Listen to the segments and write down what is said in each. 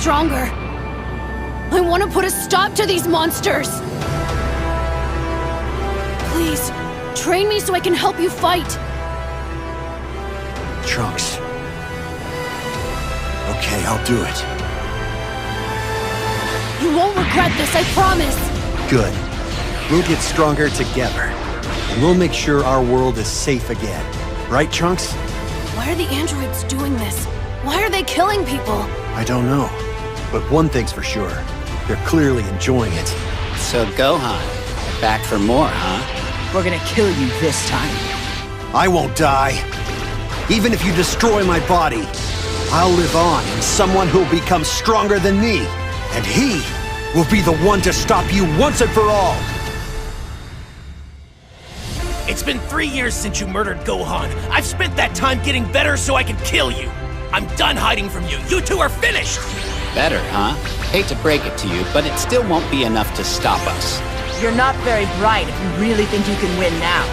stronger. I want to put a stop to these monsters. Please, train me so I can help you fight. Trunks. Okay, I'll do it. You won't regret this, I promise. Good. We'll get stronger together. And we'll make sure our world is safe again. Right, Trunks? Why are the androids doing this? Why are they killing people? I don't know. But one thing's for sure. They're clearly enjoying it. So Gohan, back for more, huh? We're gonna kill you this time. I won't die. Even if you destroy my body, I'll live on in someone who'll become stronger than me. And he will be the one to stop you once and for all. It's been 3 years since you murdered Gohan. I've spent that time getting better so I can kill you. I'm done hiding from you. You two are finished. Better, huh? Hate to break it to you, but it still won't be enough to stop us. You're not very bright if you really think you can win now.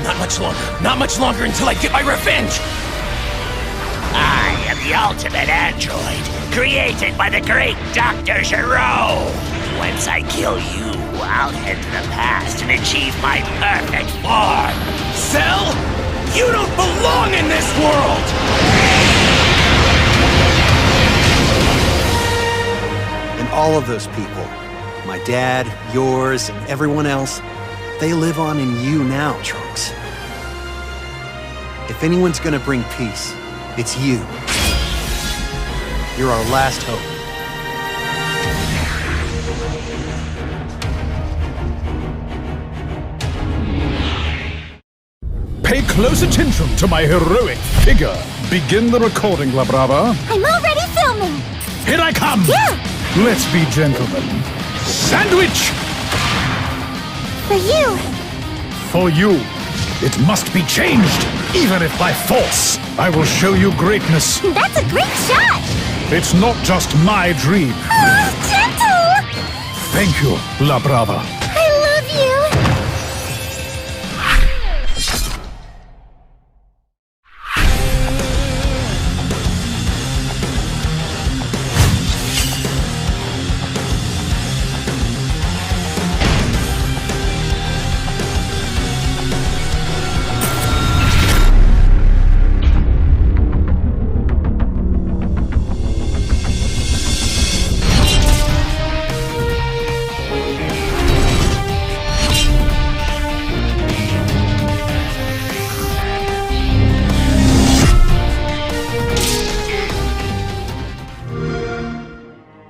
Not much longer. Not much longer until I get my revenge. I am the ultimate android, created by the great Dr. Gero. Once I kill you, I'll head to the past and achieve my perfect form. Cell, you don't belong in this world! And all of those people, my dad, yours, and everyone else, they live on in you now, Trunks. If anyone's gonna bring peace, it's you. You're our last hope. Pay close attention to my heroic figure. Begin the recording, La Brava. I'm already filming! Here I come! Yeah! Let's be gentlemen. Sandwich! For you! For you. It must be changed, even if by force. I will show you greatness. That's a great shot! It's not just my dream. Gentle! Thank you, La Brava. I love you!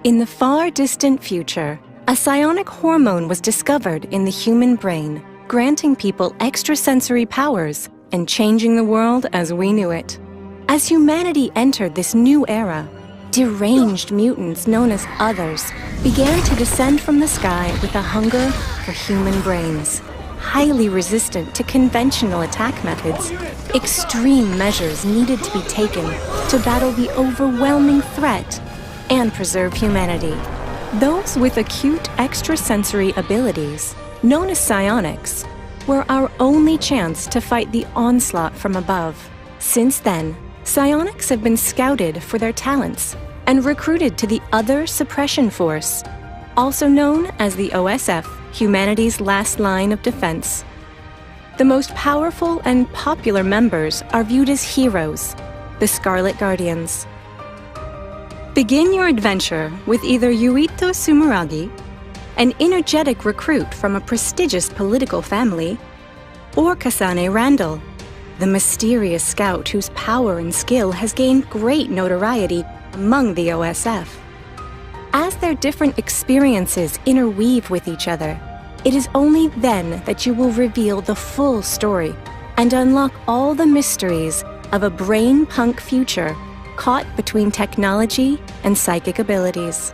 In the far distant future, a psionic hormone was discovered in the human brain, granting people extrasensory powers and changing the world as we knew it. As humanity entered this new era, deranged mutants known as Others began to descend from the sky with a hunger for human brains. Highly resistant to conventional attack methods, extreme measures needed to be taken to battle the overwhelming threat and preserve humanity. Those with acute extrasensory abilities, known as psionics, were our only chance to fight the onslaught from above. Since then, psionics have been scouted for their talents and recruited to the Other Suppression Force, also known as the OSF, humanity's last line of defense. The most powerful and popular members are viewed as heroes, the Scarlet Guardians. Begin your adventure with either Yuito Sumeragi, an energetic recruit from a prestigious political family, or Kasane Randall, the mysterious scout whose power and skill has gained great notoriety among the OSF. As their different experiences interweave with each other, it is only then that you will reveal the full story and unlock all the mysteries of a brain-punk future caught between technology and psychic abilities.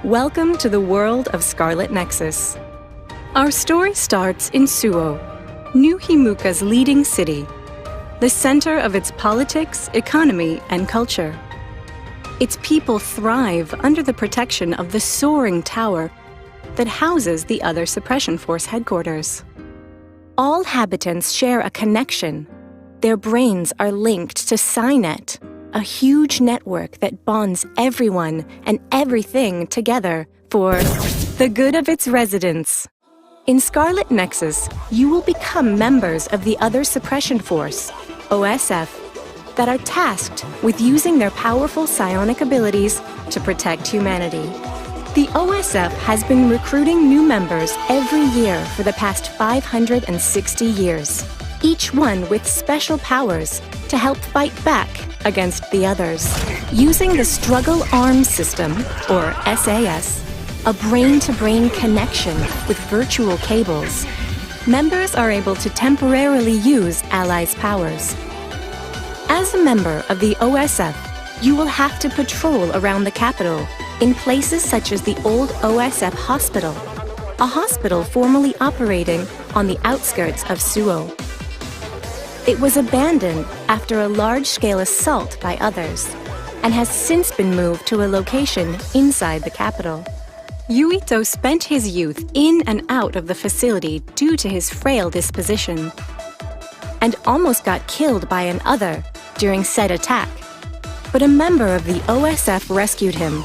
Welcome to the world of Scarlet Nexus. Our story starts in Suo, New Himuka's leading city, the center of its politics, economy, and culture. Its people thrive under the protection of the soaring tower that houses the Other Suppression Force headquarters. All habitants share a connection. Their brains are linked to Psynet, a huge network that bonds everyone and everything together for the good of its residents. In Scarlet Nexus, you will become members of the Other Suppression Force, OSF, that are tasked with using their powerful psionic abilities to protect humanity. The OSF has been recruiting new members every year for the past 560 years, each one with special powers to help fight back against the others. Using the Struggle Arms System, or SAS, a brain-to-brain connection with virtual cables, members are able to temporarily use allies' powers. As a member of the OSF, you will have to patrol around the capital in places such as the old OSF Hospital, a hospital formerly operating on the outskirts of Suo. It was abandoned after a large-scale assault by others, and has since been moved to a location inside the capital. Yuito spent his youth in and out of the facility due to his frail disposition, and almost got killed by an other during said attack, but a member of the OSF rescued him.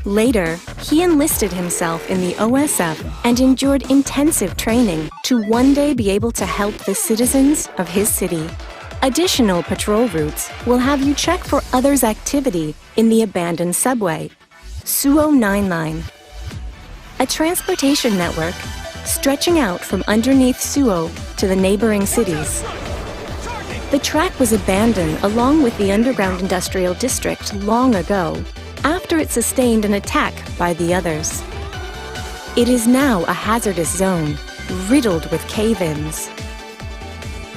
Later, he enlisted himself in the OSF and endured intensive training to one day be able to help the citizens of his city. Additional patrol routes will have you check for others' activity in the abandoned subway, Suo 99, a transportation network stretching out from underneath Suo to the neighboring cities. The track was abandoned along with the underground industrial district long ago, after it sustained an attack by the others. It is now a hazardous zone, riddled with cave-ins.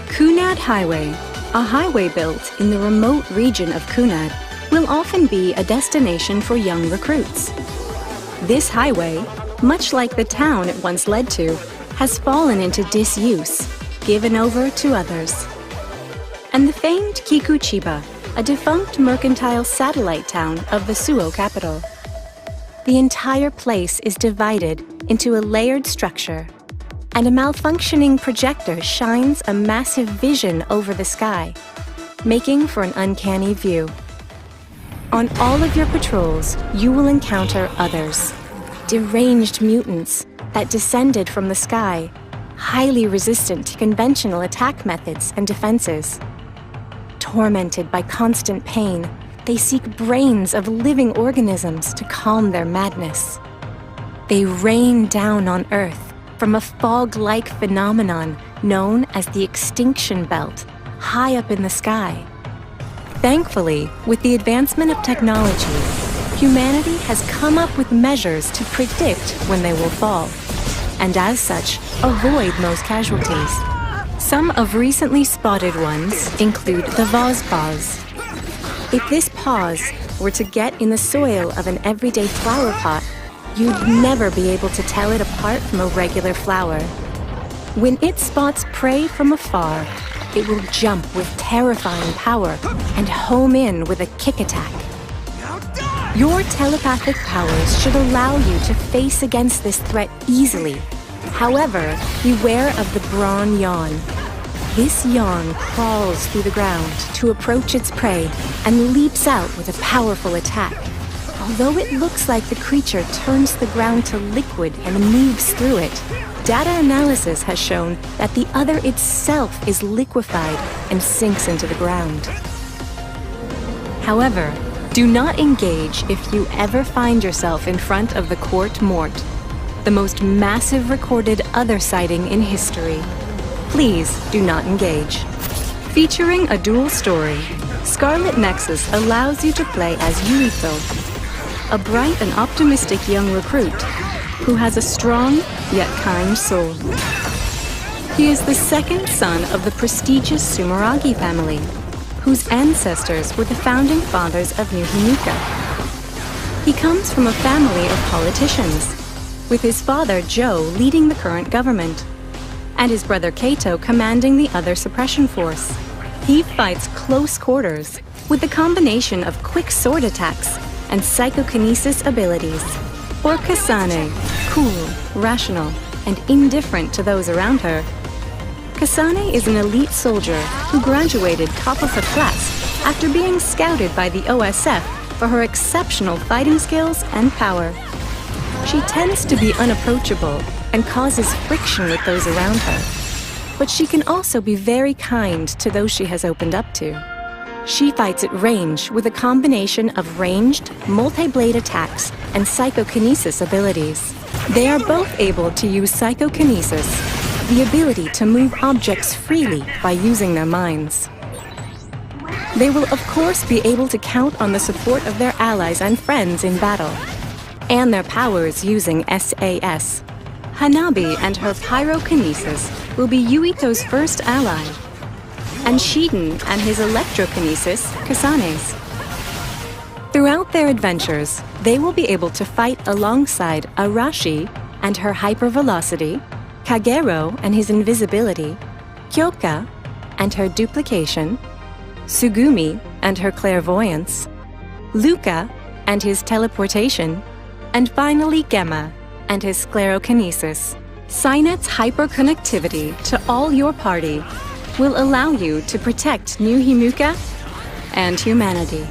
Kunad Highway, a highway built in the remote region of Kunad, will often be a destination for young recruits. This highway, much like the town it once led to, has fallen into disuse, given over to others. And the famed Kikuchiba, a defunct mercantile satellite town of the Suo capital. The entire place is divided into a layered structure, and a malfunctioning projector shines a massive vision over the sky, making for an uncanny view. On all of your patrols, you will encounter others, deranged mutants that descended from the sky, highly resistant to conventional attack methods and defenses. Tormented by constant pain, they seek brains of living organisms to calm their madness. They rain down on Earth from a fog-like phenomenon known as the extinction belt, high up in the sky. Thankfully, with the advancement of technology, humanity has come up with measures to predict when they will fall, and as such, avoid most casualties. Some of recently spotted ones include the vase pause. If this pause were to get in the soil of an everyday flower pot, you'd never be able to tell it apart from a regular flower. When it spots prey from afar, it will jump with terrifying power and home in with a kick attack. Your telepathic powers should allow you to face against this threat easily. However, beware of the Brawn Yawn. This yawn crawls through the ground to approach its prey and leaps out with a powerful attack. Although it looks like the creature turns the ground to liquid and moves through it, data analysis has shown that the other itself is liquefied and sinks into the ground. However, do not engage if you ever find yourself in front of the Court Mort, the most massive recorded other sighting in history. Please do not engage. Featuring a dual story, Scarlet Nexus allows you to play as Yuito, a bright and optimistic young recruit who has a strong yet kind soul. He is the second son of the prestigious Sumeragi family, whose ancestors were the founding fathers of New Himuka. He comes from a family of politicians, with his father Joe leading the current government, and his brother Kaito commanding the other suppression force. He fights close quarters with the combination of quick sword attacks and psychokinesis abilities. Or Kasane, cool, rational, and indifferent to those around her. Kasane is an elite soldier who graduated top of her class after being scouted by the OSF for her exceptional fighting skills and power. She tends to be unapproachable and causes friction with those around her. But she can also be very kind to those she has opened up to. She fights at range with a combination of ranged, multi-blade attacks and psychokinesis abilities. They are both able to use psychokinesis, the ability to move objects freely by using their minds. They will of course be able to count on the support of their allies and friends in battle, and their powers using SAS. Hanabi and her pyrokinesis will be Yuito's first ally, and Shiden and his electrokinesis, Kasane's. Throughout their adventures, they will be able to fight alongside Arashi and her hypervelocity, Kagero and his invisibility, Kyoka and her duplication, Sugumi and her clairvoyance, Luca and his teleportation, and finally Gemma and his sclerokinesis. Cynet's hyperconnectivity to all your party will allow you to protect New Himuka and humanity.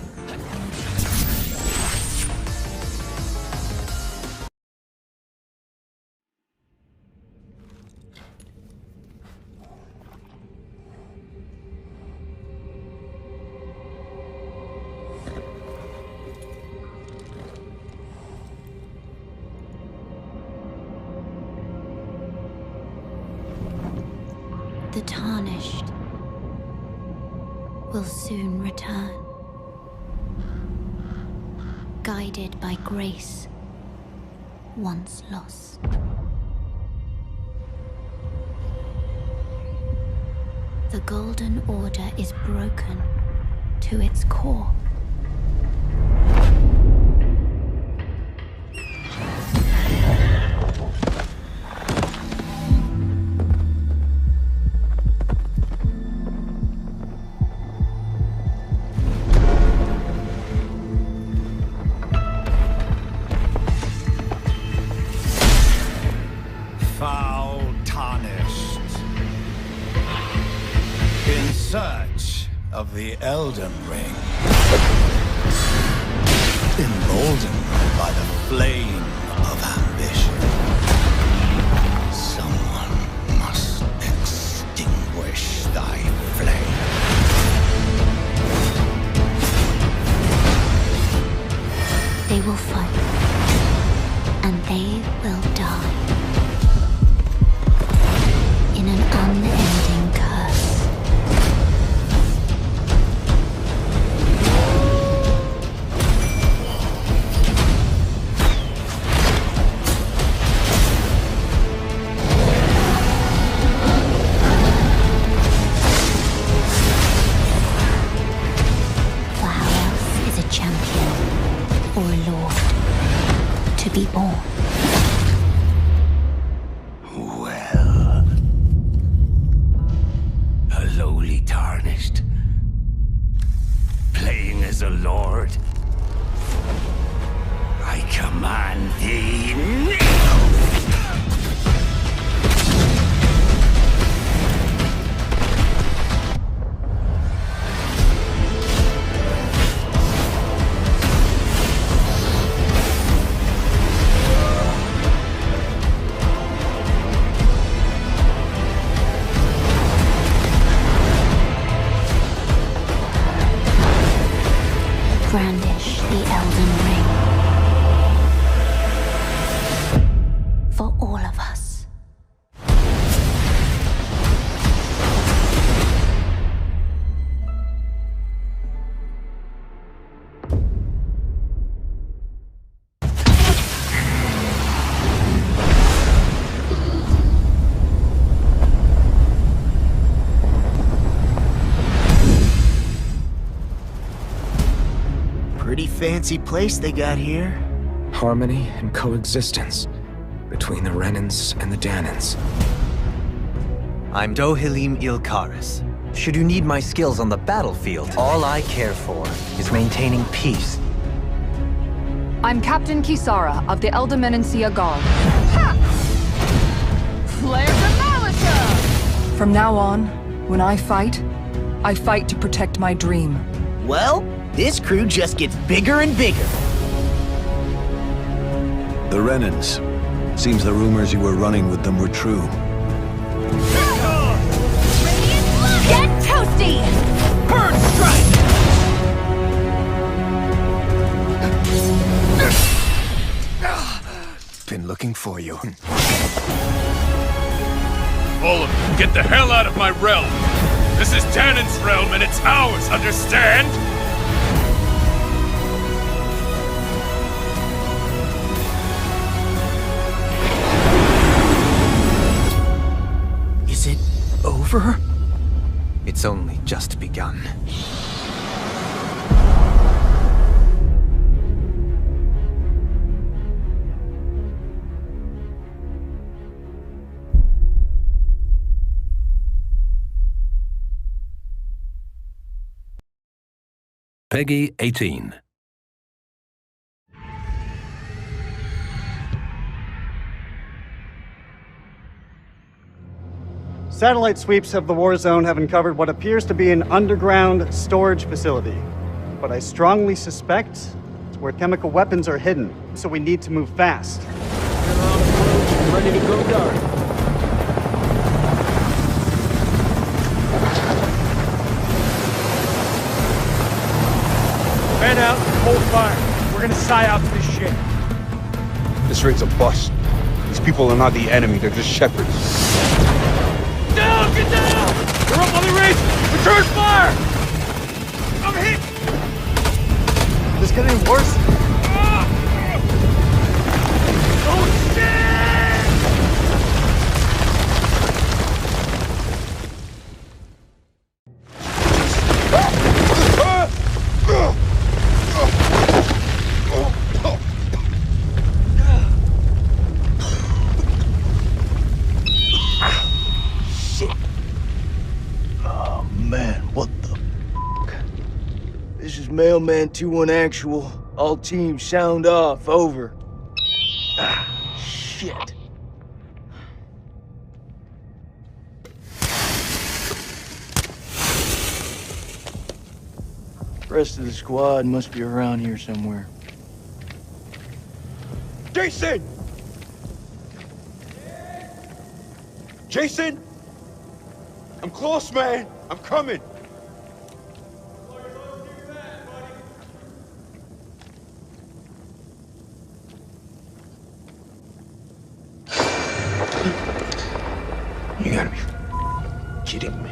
The tarnished will soon return, guided by grace once lost. The Golden Order is broken to its core. Foul tarnished. In search of the Elden Ring. Emboldened by the flame of ambition. Someone must extinguish thy flame. They will fight, and they will die. In an unending curse. For how else is a champion or a lord to be born? Lowly tarnished, playing as a lord. I command thee now! Brandish the Elden Ring. For all of us. Pretty fancy place they got here. Harmony and coexistence between the Renans and the Danans. I'm Dohilim Ilkaris. Should you need my skills on the battlefield, all I care for is maintaining peace. I'm Captain Kisara of the Eldamenencia Guard. Ha! Flare the Malisa! From now on, when I fight to protect my dream. Well, this crew just gets bigger and bigger. The Renans. Seems the rumors you were running with them were true. Get toasty! Bird strike! Been looking for you. All of you, get the hell out of my realm! This is Tannin's realm and it's ours, understand? Is it over? It's only just begun. Peggy 18. Satellite sweeps of the war zone have uncovered what appears to be an underground storage facility. But I strongly suspect it's where chemical weapons are hidden, so we need to move fast. Ready to go dark. Man out, hold fire. We're gonna psy-op this shit. This ring's a bust. These people are not the enemy, they're just shepherds. Down! Get down! We're up on the ridge! Return fire! I'm hit! This is getting worse. Oh shit! Mailman 2-1 actual. All teams sound off. Over. Ah, shit. Rest of the squad must be around here somewhere. Jason! Jason! I'm close, man. I'm coming. You gotta be kidding me.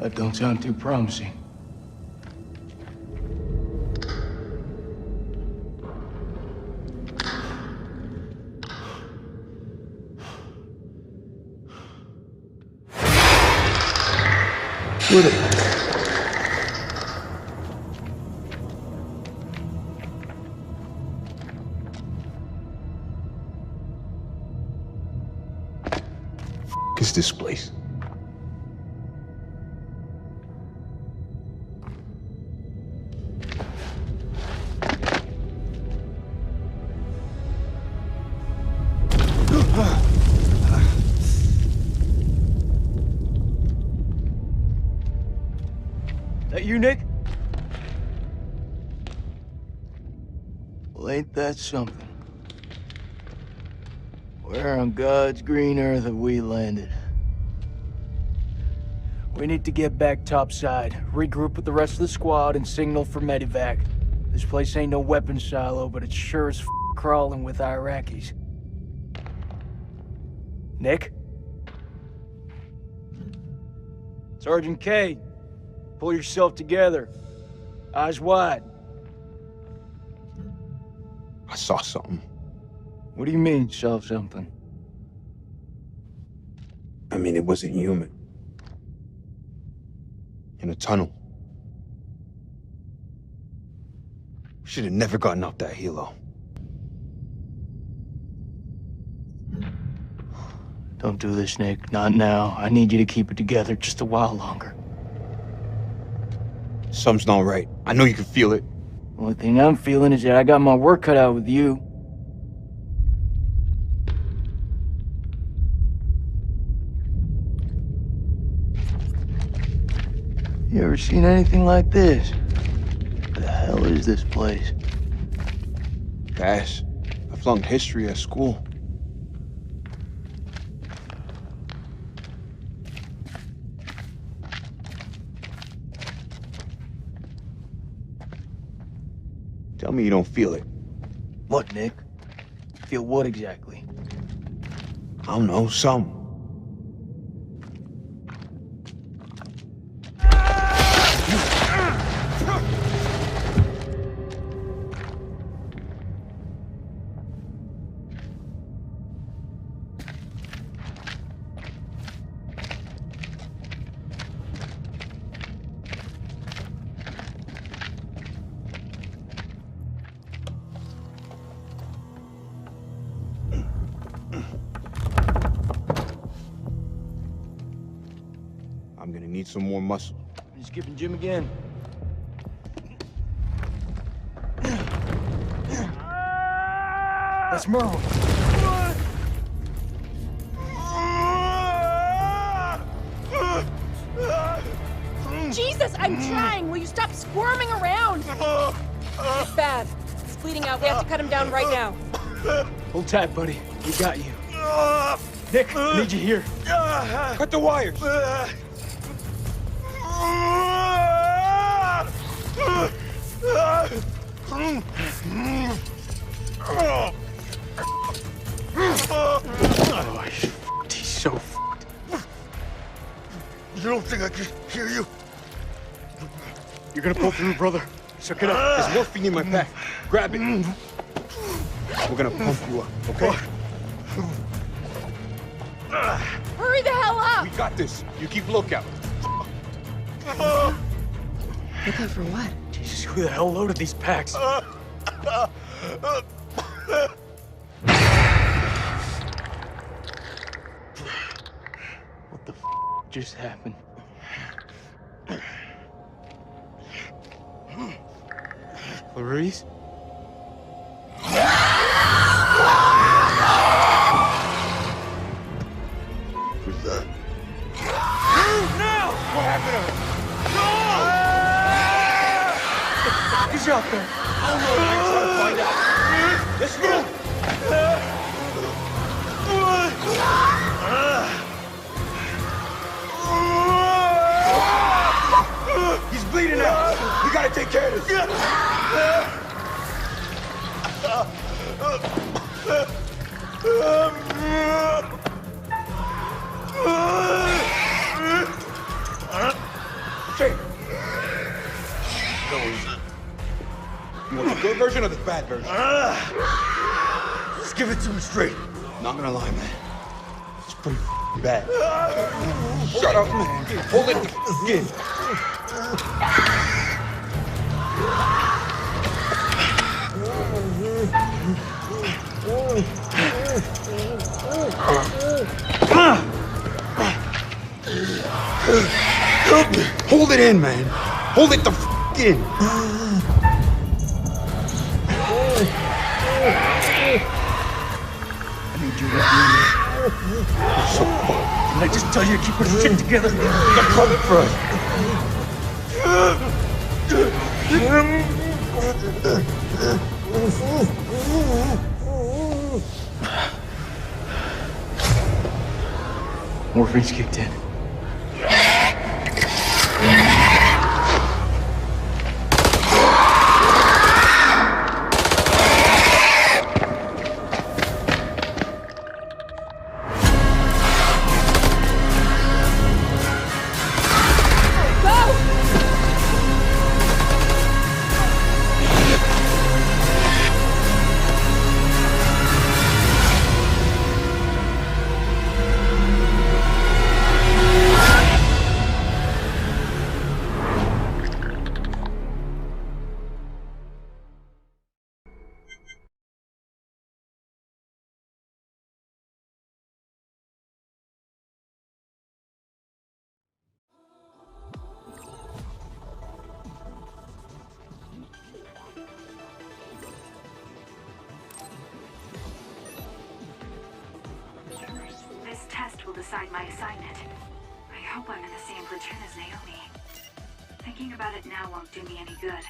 That don't sound too promising. What a... is this place? That you, Nick? Well, ain't that something? Where on God's green earth have we landed? We need to get back topside, regroup with the rest of the squad, and signal for medevac. This place ain't no weapons silo, but it's sure as crawling with Iraqis. Nick? Sergeant K, pull yourself together. Eyes wide. I saw something. What do you mean, saw something? I mean, it wasn't human. In a tunnel. We should have never gotten up that helo. Don't do this, Nick. Not now. I need you to keep it together just a while longer. Something's not right. I know you can feel it. The only thing I'm feeling is that I got my work cut out with you. You ever seen anything like this? What the hell is this place? Pass. I flunked history at school. Tell me you don't feel it. What, Nick? Feel what exactly? I don't know, some. I'm gonna need some more muscle. You skipping gym again? Let's move. Jesus, I'm trying. Will you stop squirming around? It's bad. It's bleeding out. We have to cut him down right now. Hold tight, buddy. We got you. Nick, I need you here. Cut the wires. Oh, he's so fucked. You don't think I can hear you? You're gonna pull through, brother. Suck it up. There's morphine in my pack. Grab it. We're gonna pump you up, okay? Hurry the hell up! We got this. You keep lookout. Looking for what? Jesus, who the hell loaded these packs? What the just happened? Clarice? Who's that? Now! What happened to her? No! He's out there. I don't know. I'm trying to find out. Let's move. He's bleeding out. We gotta take care of this. Okay. You want the good version or the bad version? Just give it to me straight. Not gonna lie, man. It's pretty bad. Shut up, man. Hold it again. Hold it in, man. Hold it the f in. I need you with me. So fuck. Didn't I just tell you to keep her shit together? They're coming for us. Morphine's kicked in. This test will decide my assignment. I hope I'm in the same platoon as Naomi. Thinking about it now won't do me any good.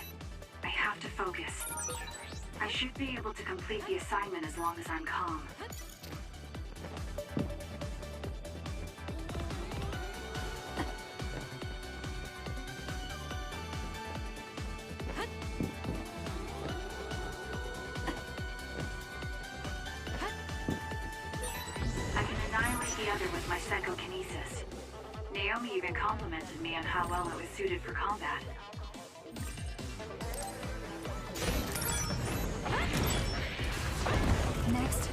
I have to focus. I should be able to complete the assignment as long as I'm calm. I can annihilate the other with my psychokinesis. Naomi even complimented me on how well it was suited for combat. Next.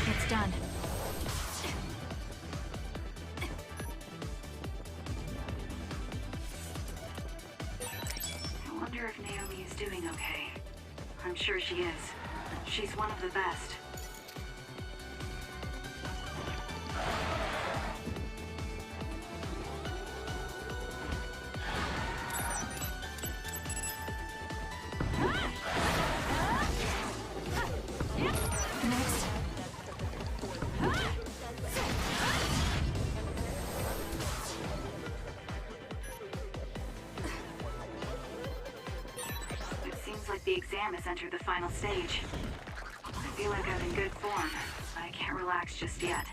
It's done. I wonder if Naomi is doing okay. I'm sure she is. She's one of the best. Next. It seems like the exam has entered the final stage. I feel like I'm in good form, but I can't relax just yet.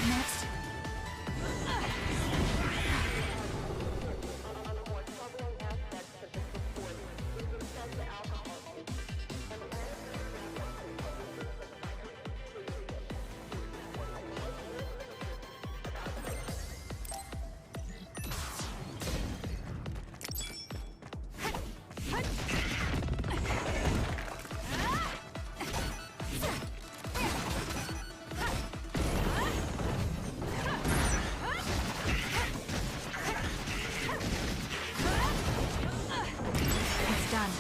Next. It's done.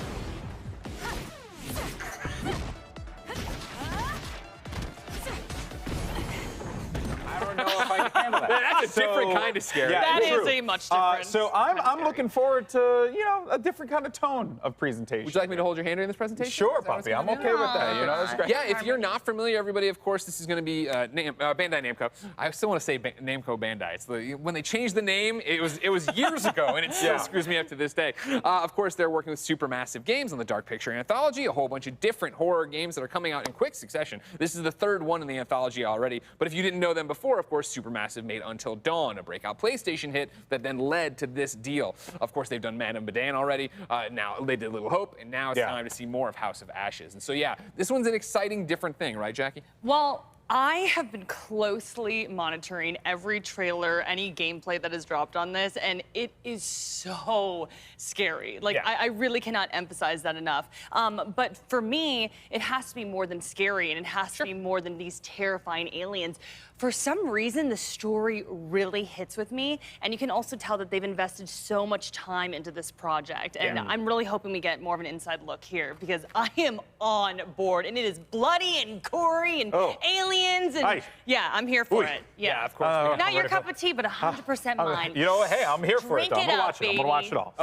I don't know if I can handle that. That's a different kind of scary. Yeah, That true. is a much different So I'm looking forward to, you know, a different kind of tone of presentation. Would you like me to hold your hand during this presentation? Sure, Puppy. I'm okay with that. You know, it's great. Yeah, if you're not familiar, everybody, of course, this is going to be Bandai Namco. I still want to say Namco Bandai. It's when they changed the name, it was years ago, and it still screws me up to this day. Of course, they're working with Supermassive Games on the Dark Picture Anthology, a whole bunch of different horror games that are coming out in quick succession. This is the third one in the anthology already, but if you didn't know them before, of course, Supermassive made Until Dawn, a breakout PlayStation hit that then led to this deal. Of course, they've done Man of Medan already. Now they did Little Hope, and now it's time to see more of House of Ashes. And so, yeah, this one's an exciting, different thing, right, Jackie? Well, I have been closely monitoring every trailer, any gameplay that has dropped on this, and it is so scary. Like, I really cannot emphasize that enough. But for me, it has to be more than scary, and it has to be more than these terrifying aliens. For some reason, the story really hits with me, and you can also tell that they've invested so much time into this project. And I'm really hoping we get more of an inside look here, because I am on board, and it is bloody and gory and alien aliens and yeah, I'm here for it. Yeah, of course. Not your cup of tea, but 100% mine. You know what? Hey, I'm here for it, Drink though. I'm it gonna up, watch it. I'm gonna watch it all.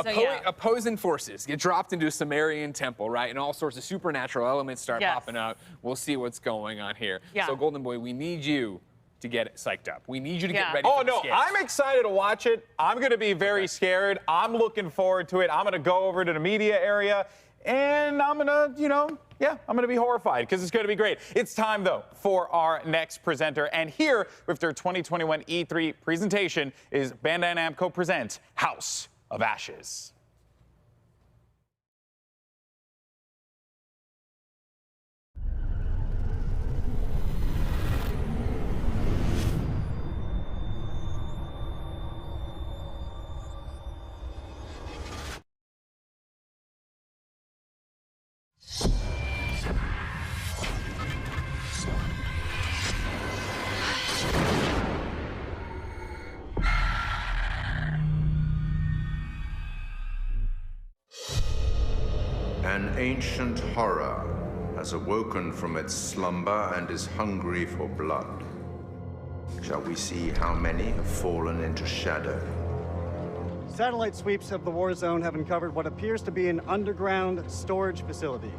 Opposing forces get dropped into a Sumerian temple, right? And all sorts of supernatural elements start popping up. We'll see what's going on here. So, Golden Boy, we need you to get psyched up. We need you to get ready for the no, skits. I'm excited to watch it. I'm going to be very scared. I'm looking forward to it. I'm going to go over to the media area, and I'm going to, I'm going to be horrified because it's going to be great. It's time, though, for our next presenter. And here with their 2021 E3 presentation is Bandai Namco presents House of Ashes. An ancient horror has awoken from its slumber and is hungry for blood. Shall we see how many have fallen into shadow? Satellite sweeps of the war zone have uncovered what appears to be an underground storage facility.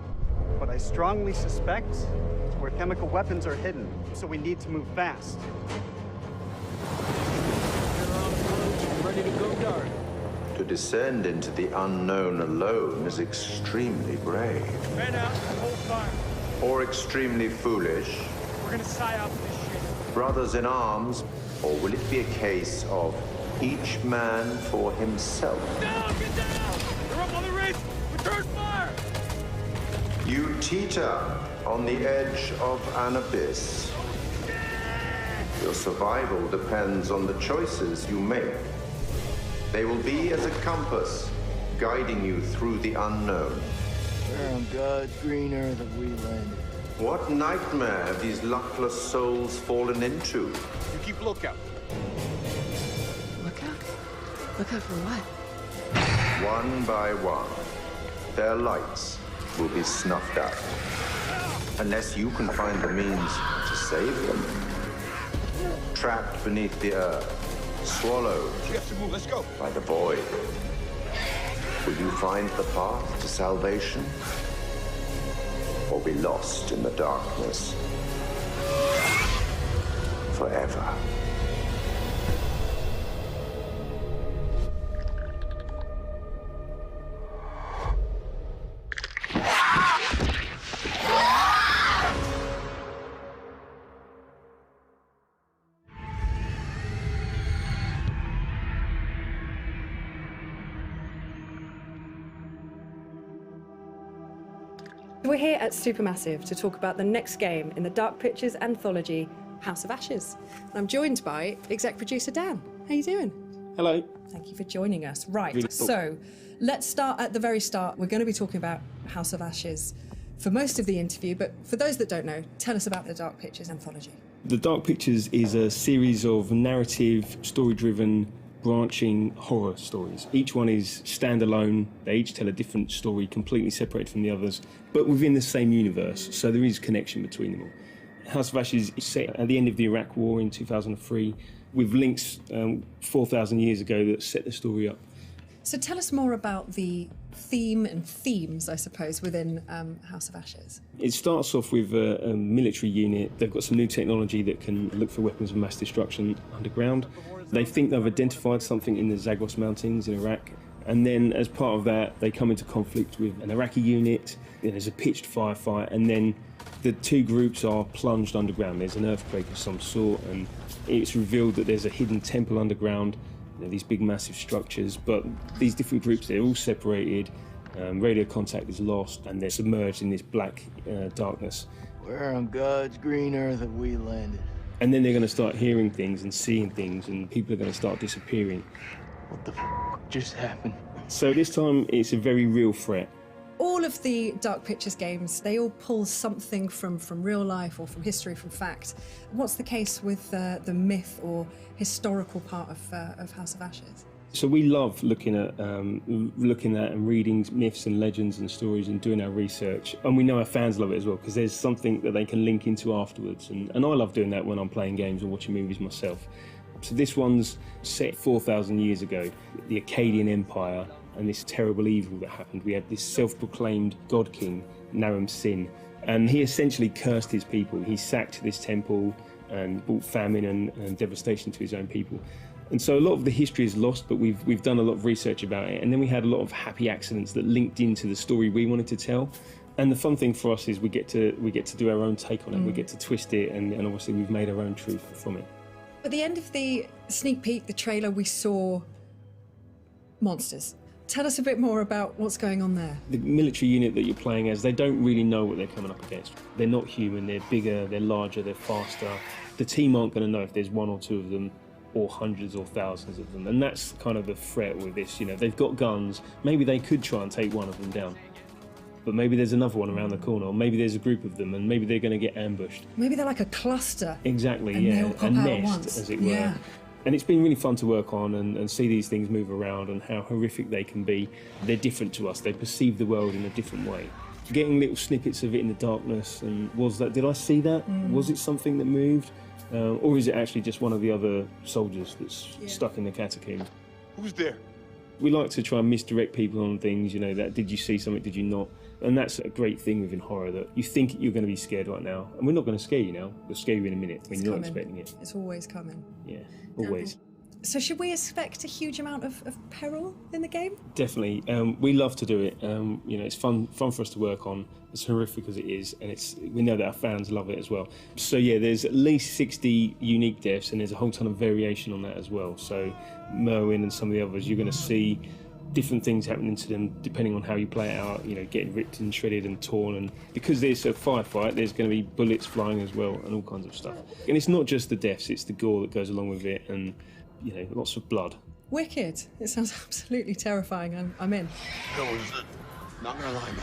But I strongly suspect it's where chemical weapons are hidden, so we need to move fast. Ready to go dark. To descend into the unknown alone is extremely brave. Man out, hold fire. Or extremely foolish. We're gonna psyop this shit. Brothers in arms, or will it be a case of each man for himself? Down, get down! They're up on the ridge! Return fire! You teeter on the edge of an abyss. Your survival depends on the choices you make. They will be as a compass, guiding you through the unknown. Where on God's green earth have we landed? What nightmare have these luckless souls fallen into? You keep lookout. Lookout? Lookout for what? One by one, their lights will be snuffed out. Unless you can find the means to save them. Trapped beneath the earth. Swallowed Let's go. by the void. Will you find the path to salvation? Or be lost in the darkness forever? We're here at Supermassive to talk about the next game in the Dark Pictures anthology, House of Ashes. And I'm joined by exec producer Dan. How you doing? Hello. Thank you for joining us. Right, Really cool. so let's start at the very start. We're going to be talking about House of Ashes for most of the interview, but for those that don't know, tell us about the Dark Pictures anthology. The Dark Pictures is a series of narrative, story-driven, branching horror stories. Each one is standalone. They each tell a different story, completely separated from the others, but within the same universe, so there is connection between them all. House of Ashes is set at the end of the Iraq War in 2003, with links 4,000 years ago that set the story up. So tell us more about the theme and themes, I suppose, within House of Ashes. It starts off with a military unit. They've got some new technology that can look for weapons of mass destruction underground. They think they've identified something in the Zagros Mountains in Iraq, and then as part of that, they come into conflict with an Iraqi unit. There's a pitched firefight, and then the two groups are plunged underground. There's an earthquake of some sort, and it's revealed that there's a hidden temple underground. These big massive structures, but these different groups, they're all separated, radio contact is lost, and they're submerged in this black darkness. Where on God's green earth have we landed? And then they're going to start hearing things and seeing things, and people are going to start disappearing. What the f just happened? So this time, it's a very real threat. All of the Dark Pictures games, they all pull something from real life or from history, from fact. What's the case with the myth or historical part of House of Ashes? So we love looking at and reading myths and legends and stories and doing our research. And we know our fans love it as well, because there's something that they can link into afterwards. And I love doing that when I'm playing games or watching movies myself. So this one's set 4,000 years ago, the Akkadian Empire and this terrible evil that happened. We had this self-proclaimed god king, Naram Sin, and he essentially cursed his people. He sacked this temple and brought famine and devastation to his own people. And so a lot of the history is lost, but we've done a lot of research about it. And then we had a lot of happy accidents that linked into the story we wanted to tell. And the fun thing for us is we get to do our own take on it. We get to twist it, and obviously we've made our own truth from it. At the end of the sneak peek, the trailer, we saw monsters. Tell us a bit more about what's going on there. The military unit that you're playing as, they don't really know what they're coming up against. They're not human, they're bigger, they're larger, they're faster. The team aren't going to know if there's one or two of them or hundreds or thousands of them. And that's kind of the threat with this. You know, they've got guns, maybe they could try and take one of them down. But maybe there's another one around the corner, or maybe there's a group of them, and maybe they're going to get ambushed. Maybe they're like a cluster. Exactly, and yeah, they all pop a out at nest, once. as it were. Yeah. And it's been really fun to work on and see these things move around and how horrific they can be. They're different to us. They perceive the world in a different way. Getting little snippets of it in the darkness, and did I see that? Was it something that moved? Or is it actually just one of the other soldiers that's stuck in the catacomb? Who's there? We like to try and misdirect people on things, you know, that did you see something, did you not? And that's a great thing within horror, that you think you're going to be scared right now, and we're not going to scare you now. We'll scare you in a minute when you're not expecting it. It's always coming. Yeah, always. So should we expect a huge amount of peril in the game? Definitely. We love to do it. You know, it's fun for us to work on, as horrific as it is, and we know that our fans love it as well. So yeah, there's at least 60 unique deaths, and there's a whole ton of variation on that as well. So Merwin and some of the others, you're going to see different things happening to them depending on how you play it out, you know, getting ripped and shredded and torn. And because there's a firefight, there's going to be bullets flying as well and all kinds of stuff. And it's not just the deaths, it's the gore that goes along with it, and, you know, lots of blood. Wicked. It sounds absolutely terrifying. I'm in. Not gonna lie, man.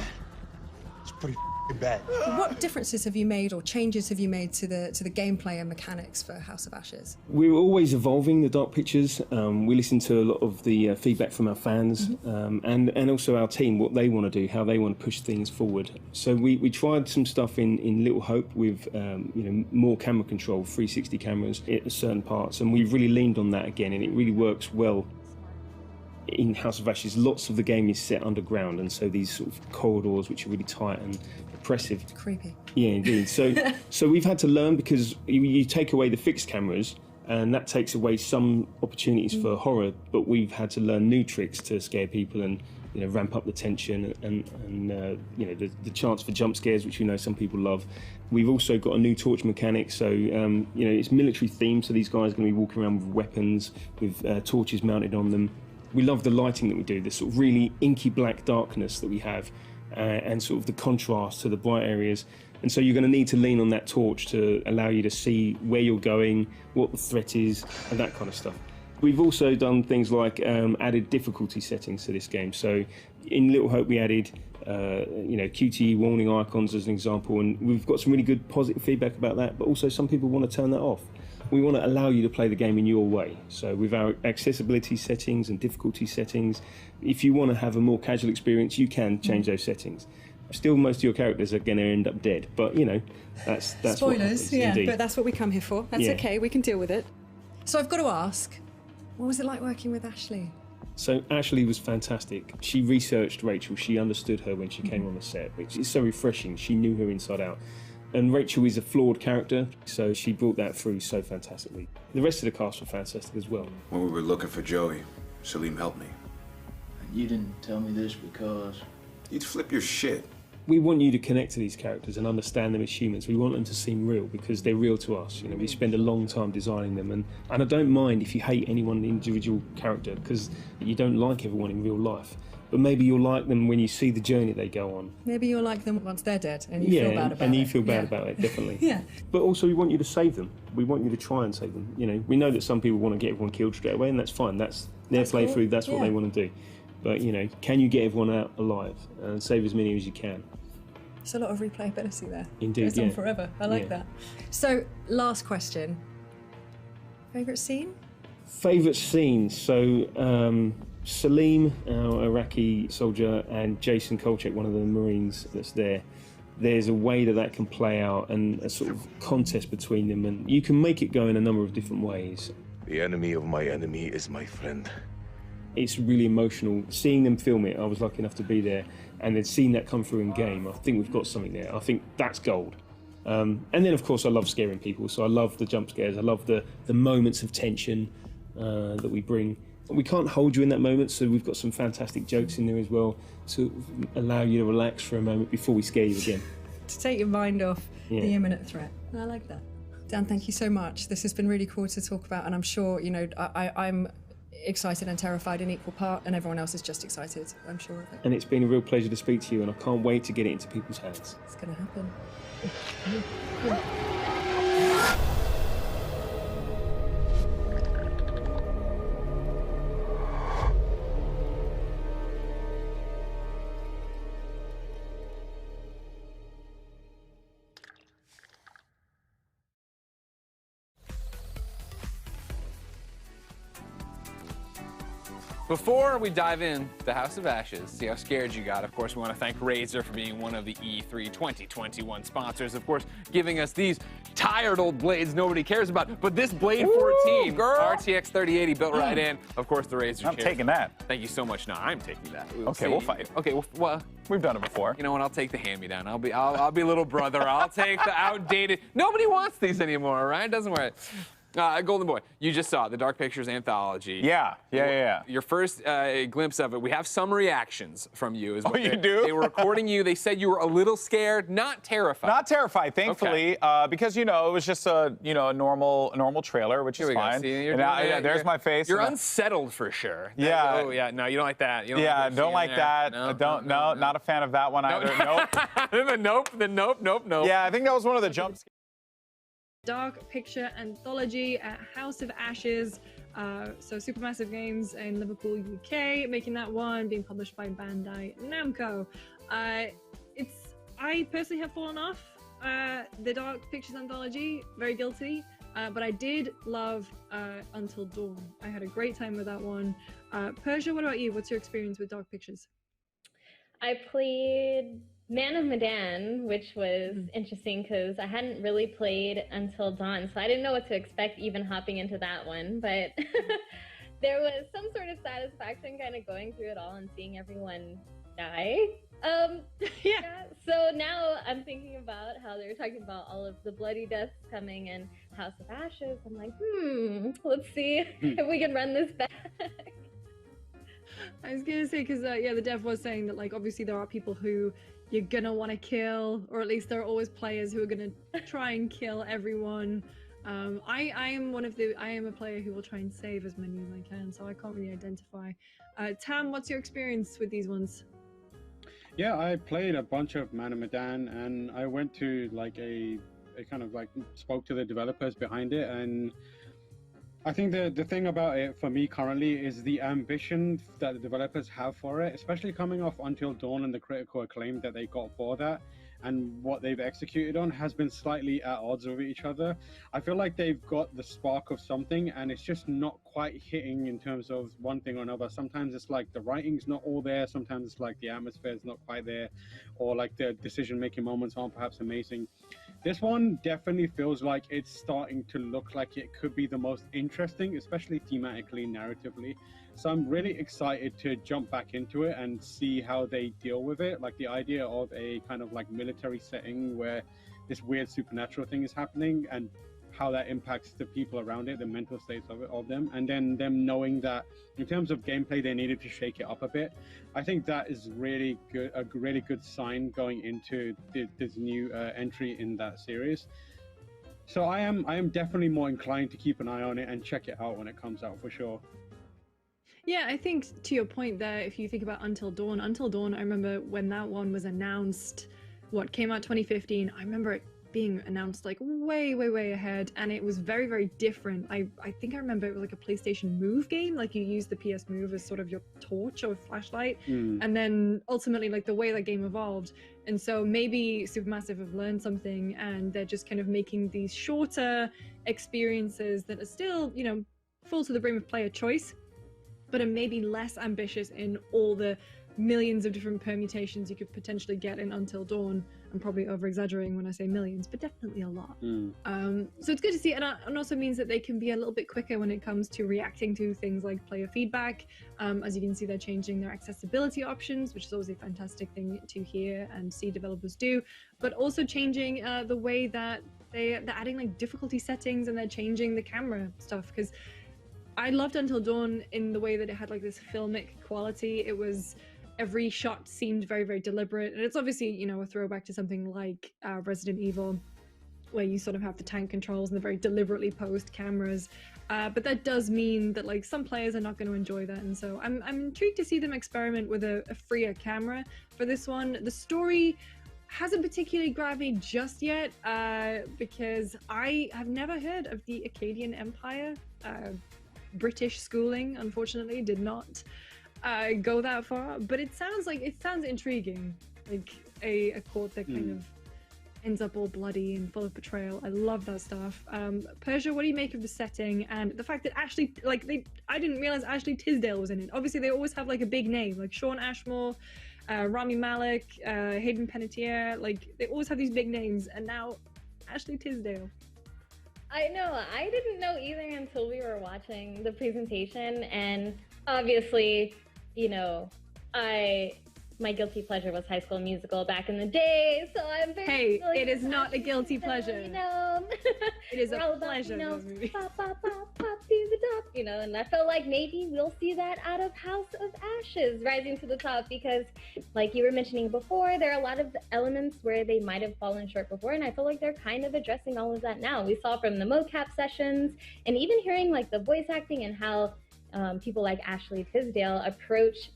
It's pretty bad. What differences have you made, or changes have you made to the gameplay and mechanics for House of Ashes? We're always evolving the Dark Pictures. We listen to a lot of the feedback from our fans, and also our team, what they want to do, how they want to push things forward. So we tried some stuff in Little Hope with you know, more camera control, 360 cameras at certain parts, and we've really leaned on that again, and it really works well. In House of Ashes, lots of the game is set underground, and so these sort of corridors, which are really tight and oppressive. Creepy. Yeah, indeed. So we've had to learn, because you take away the fixed cameras, and that takes away some opportunities for horror. But we've had to learn new tricks to scare people and, you know, ramp up the tension and you know, the chance for jump scares, which we know some people love. We've also got a new torch mechanic, so you know, it's military themed. So these guys are going to be walking around with weapons, with torches mounted on them. We love the lighting that we do, the sort of really inky black darkness that we have, and sort of the contrast to the bright areas. And so you're going to need to lean on that torch to allow you to see where you're going, what the threat is, and that kind of stuff. We've also done things like added difficulty settings to this game. So in Little Hope we added you know, QTE warning icons as an example, and we've got some really good positive feedback about that, but also some people want to turn that off. We want to allow you to play the game in your way. So with our accessibility settings and difficulty settings, if you want to have a more casual experience, you can change those settings. Still, most of your characters are going to end up dead, but, you know, that's spoilers, what happens, yeah, indeed. but that's what we come here for. That's Yeah. okay, we can deal with it. So I've got to ask, what was it like working with Ashley? So Ashley was fantastic. She researched Rachel, she understood her when she came on the set, which is so refreshing. She knew her inside out. And Rachel is a flawed character, so she brought that through so fantastically. The rest of the cast were fantastic as well. When we were looking for Joey, Salim helped me. You didn't tell me this because... You'd flip your shit. We want you to connect to these characters and understand them as humans. We want them to seem real, because they're real to us. You know, we spend a long time designing them, and I don't mind if you hate any one individual character, because you don't like everyone in real life. But maybe you'll like them when you see the journey they go on. Maybe you'll like them once they're dead and you feel bad about it. and you feel bad about it, definitely. Yeah. But also we want you to save them. We want you to try and save them. You know, we know that some people want to get everyone killed straight away, and that's fine. That's their playthrough, cool. that's what they want to do. But, you know, can you get everyone out alive and save as many as you can? There's a lot of replayability there. Indeed, Goes on forever. I like that. So, last question. Favourite scene? Favourite scenes? So Salim, our Iraqi soldier, and Jason Kolchak, one of the Marines that's there. There's a way that can play out and a sort of contest between them, and you can make it go in a number of different ways. The enemy of my enemy is my friend. It's really emotional. Seeing them film it, I was lucky enough to be there, and then seeing that come through in game, I think we've got something there. I think that's gold. And then, of course, I love scaring people, so I love the jump scares. I love the moments of tension that we bring. We can't hold you in that moment, so we've got some fantastic jokes in there as well to allow you to relax for a moment before we scare you again. To take your mind off the imminent threat. I like that. Dan, thank you so much. This has been really cool to talk about, and I'm sure, you know, I'm excited and terrified in equal part, and everyone else is just excited, I'm sure of it. And it's been a real pleasure to speak to you, and I can't wait to get it into people's hands. It's going to happen. Before we dive in the House of Ashes, see how scared you got, of course, we want to thank Razer for being one of the E3 2021 sponsors. Of course, giving us these tired old blades nobody cares about. But this Blade 14, RTX 3080 built right in. Of course, the Razer I'm taking that. Thank you so much. No, I'm taking that. Okay, we'll fight. Okay, well, we've done it before. You know what? I'll take the hand-me-down. I'll be little brother. I'll take the outdated. Nobody wants these anymore, right? Doesn't worry. Golden Boy, you just saw the Dark Pictures anthology. Yeah. Your first glimpse of it. We have some reactions from you. Oh, you do? They were recording you. They said you were a little scared, not terrified. Not terrified, thankfully, because it was just a normal trailer, which is fine. See, there's my face. You're unsettled for sure. Yeah. Oh yeah. No, you don't like that. You don't like that. No, not a fan of that one either. Nope. Nope. Yeah, I think that was one of the jump scares. Dark Picture Anthology at House of Ashes. So Supermassive Games in Liverpool, UK, making that one, being published by Bandai Namco. I personally have fallen off the Dark Pictures Anthology, very guilty, but I did love Until Dawn. I had a great time with that one. Persia, what about you? What's your experience with Dark Pictures? I played Man of Medan, which was interesting because I hadn't really played Until Dawn, so I didn't know what to expect even hopping into that one, but there was some sort of satisfaction kind of going through it all and seeing everyone die. Yeah. So now I'm thinking about how they were talking about all of the bloody deaths coming in House of Ashes. I'm like, let's see if we can run this back. I was gonna say, because the dev was saying that, like, obviously there are people who you're gonna want to kill, or at least there are always players who are gonna try and kill everyone. I am a player who will try and save as many as I can, so I can't really identify. Tam, what's your experience with these ones? Yeah, I played a bunch of Man of Medan, and I went to like a kind of like spoke to the developers behind it, and I think the thing about it for me currently is the ambition that the developers have for it, especially coming off Until Dawn and the critical acclaim that they got for that, and what they've executed on has been slightly at odds with each other. I feel like they've got the spark of something, and it's just not quite hitting in terms of one thing or another. Sometimes it's like the writing's not all there, sometimes it's like the atmosphere's not quite there, or like the decision-making moments aren't perhaps amazing. This one definitely feels like it's starting to look like it could be the most interesting, especially thematically, narratively. So I'm really excited to jump back into it and see how they deal with it. Like the idea of a kind of like military setting where this weird supernatural thing is happening, and how that impacts the people around it, the mental states of them, and then them knowing that in terms of gameplay they needed to shake it up a bit. I think that is really good, a really good sign going into this new entry in that series. So I am definitely more inclined to keep an eye on it and check it out when it comes out for sure. Yeah, I think to your point there, if you think about Until Dawn, I remember when that one was announced, came out 2015, I remember it being announced like way ahead, and it was very different. I think I remember it was like a PlayStation Move game, like you use the PS Move as sort of your torch or flashlight, and then ultimately like the way that game evolved. And so maybe Supermassive have learned something, and they're just kind of making these shorter experiences that are still, full to the brim of player choice, but are maybe less ambitious in all the millions of different permutations you could potentially get in Until Dawn. I'm probably over-exaggerating when I say millions, but definitely a lot. So it's good to see, and it also means that they can be a little bit quicker when it comes to reacting to things like player feedback. As you can see, they're changing their accessibility options, which is always a fantastic thing to hear and see developers do, but also changing the way that they're adding like difficulty settings, and they're changing the camera stuff, because I loved Until Dawn in the way that it had like this filmic quality. It was, every shot seemed very, very deliberate. And it's obviously, you know, a throwback to something like Resident Evil, where you sort of have the tank controls and the very deliberately posed cameras. But that does mean that like some players are not going to enjoy that. And so I'm intrigued to see them experiment with a freer camera for this one. The story hasn't particularly grabbed me just yet, because I have never heard of the Akkadian Empire. British schooling, unfortunately, did not go that far, but it sounds intriguing, like a court that kind of ends up all bloody and full of betrayal. I love that stuff. Persia, what do you make of the setting and the fact that Ashley, I didn't realize Ashley Tisdale was in it. Obviously, they always have like a big name, like Sean Ashmore, Rami Malek, Hayden Panettiere, like they always have these big names, and now Ashley Tisdale. I know, I didn't know either until we were watching the presentation, and obviously, you know, my guilty pleasure was High School Musical back in the day, so I'm very it is not a guilty pleasure. You know, it is a pleasure. You know, pop, pop, pop, pop to the top, you know, and I felt like maybe we'll see that out of House of Ashes, rising to the top, because like you were mentioning before, there are a lot of elements where they might have fallen short before, and I feel like they're kind of addressing all of that now. We saw from the mocap sessions, and even hearing like the voice acting and how people like Ashley Tisdale approach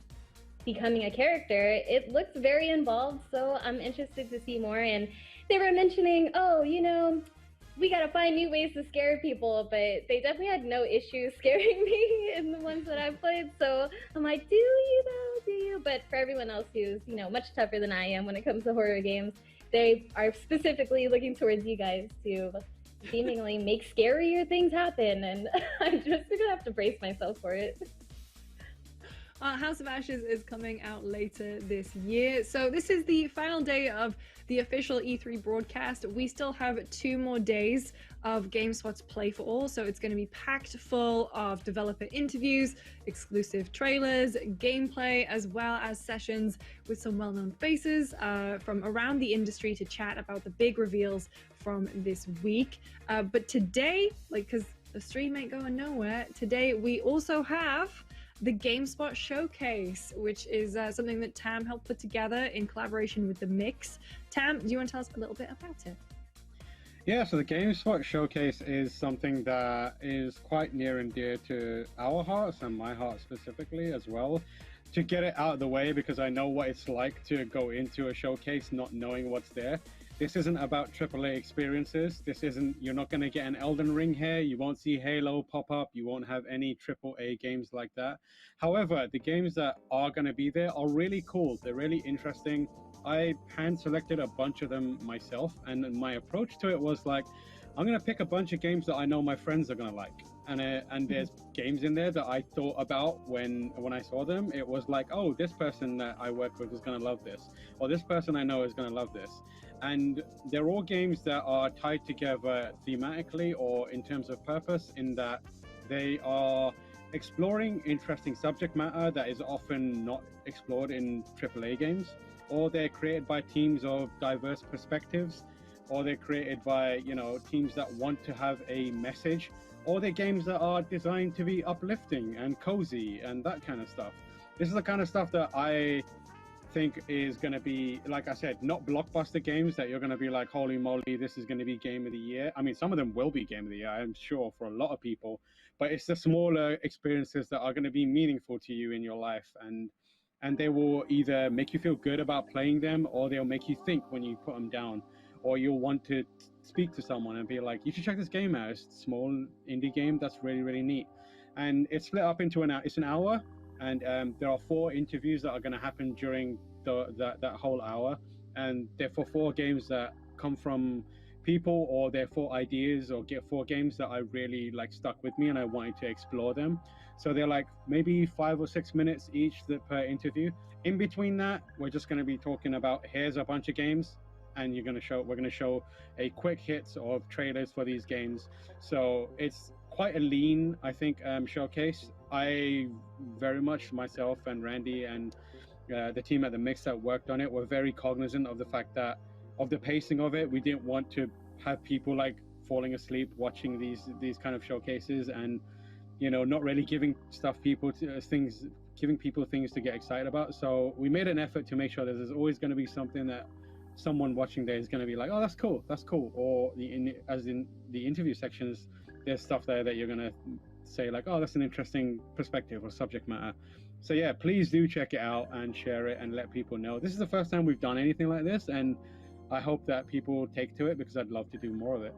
becoming a character, it looks very involved, so I'm interested to see more. And they were mentioning, oh, you know, we gotta find new ways to scare people, but they definitely had no issue scaring me in the ones that I've played, so I'm like, do you though, do you? But for everyone else who's, you know, much tougher than I am when it comes to horror games, they are specifically looking towards you guys to seemingly make scarier things happen, and I'm just gonna have to brace myself for it. House of Ashes is coming out later this year. So this is the final day of the official E3 broadcast. We still have 2 more days of GameSpot's Play for All. So it's going to be packed full of developer interviews, exclusive trailers, gameplay, as well as sessions with some well-known faces from around the industry to chat about the big reveals from this week. But today, because the stream ain't going nowhere, today we also have the GameSpot Showcase, which is something that Tam helped put together in collaboration with The Mix. Tam, do you want to tell us a little bit about it? Yeah, so the GameSpot Showcase is something that is quite near and dear to our hearts, and my heart specifically as well. To get it out of the way, because I know what it's like to go into a showcase not knowing what's there. This isn't about AAA experiences. You're not going to get an Elden Ring here. You won't see Halo pop up. You won't have any AAA games like that. However, the games that are going to be there are really cool. They're really interesting. I hand-selected a bunch of them myself, and my approach to it was like, I'm going to pick a bunch of games that I know my friends are going to like. And there's games in there that I thought about when I saw them. It was like, oh, this person that I work with is going to love this, or this person I know is going to love this. And they're all games that are tied together thematically or in terms of purpose, in that they are exploring interesting subject matter that is often not explored in AAA games, or they're created by teams of diverse perspectives, or they're created by, you know, teams that want to have a message, or they're games that are designed to be uplifting and cozy and that kind of stuff. This is the kind of stuff that I think is going to be, like I said, not blockbuster games that you're going to be like, holy moly, this is going to be game of the year. I mean, some of them will be game of the year, I'm sure, for a lot of people, but it's the smaller experiences that are going to be meaningful to you in your life, and they will either make you feel good about playing them, or they'll make you think when you put them down, or you'll want to speak to someone and be like, you should check this game out. It's a small indie game that's really, really neat. And it's split up into an hour, and there are 4 interviews that are going to happen during that whole hour, and they're for 4 games that come from people or their thought ideas or get for games that I really like stuck with me and I wanted to explore them. So they're like maybe 5 or 6 minutes each per interview. In between that, we're just going to be talking about here's a bunch of games, and we're going to show a quick hits of trailers for these games. So it's quite a lean, I think, showcase. I very much, myself and Randy and the team at the Mix that worked on it, were very cognizant of the fact that of the pacing of it. We didn't want to have people like falling asleep watching these kind of showcases, and not really giving people things to get excited about. So we made an effort to make sure that there's always going to be something that someone watching there is going to be like, oh, that's cool, or as in the interview sections, there's stuff there that you're going to say like, oh, that's an interesting perspective or subject matter. So yeah, please do check it out and share it and let people know. This is the first time we've done anything like this, and I hope that people take to it because I'd love to do more of it.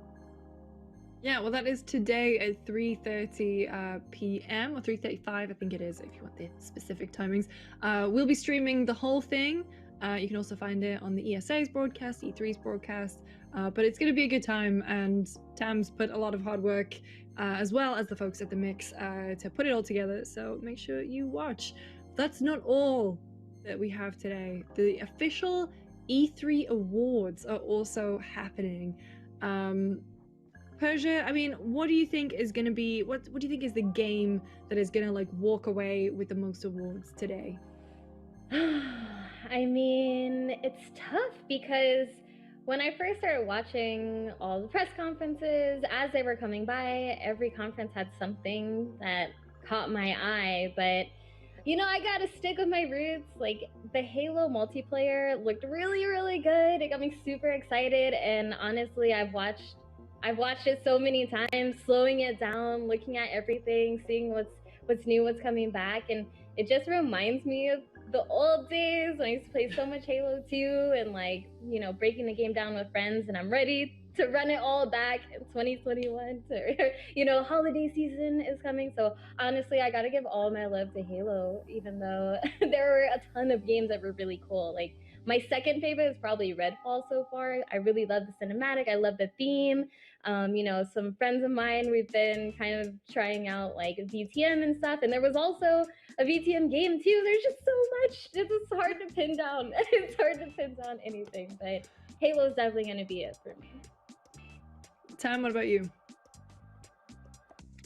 Yeah, well, that is today at 3:30 p.m. or 3:35, I think it is, if you want the specific timings. We'll be streaming the whole thing. You can also find it on the ESA's broadcast, E3's broadcast, but it's going to be a good time, and Tam's put a lot of hard work, as well as the folks at the Mix, to put it all together, so make sure you watch. That's not all that we have today. The official E3 awards are also happening. Persia, I mean, what do you think is going to be, what do you think is the game that is going to like walk away with the most awards today? I mean, it's tough because when I first started watching all the press conferences as they were coming by, every conference had something that caught my eye, but I gotta stick with my roots. Like, the Halo multiplayer looked really, really good. It got me super excited, and honestly, I've watched it so many times, slowing it down, looking at everything, seeing what's new, what's coming back, and it just reminds me of the old days when I used to play so much Halo 2 and like, breaking the game down with friends, and I'm ready to run it all back in 2021. Holiday season is coming, so honestly, I gotta give all my love to Halo, even though there were a ton of games that were really cool. Like, my second favorite is probably Redfall so far. I really love the cinematic. I love the theme. Some friends of mine, we've been kind of trying out like VTM and stuff, and there was also a VTM game too. There's just so much. It's just hard to pin down. It's hard to pin down anything, but Halo is definitely going to be it for me. Tam, what about you?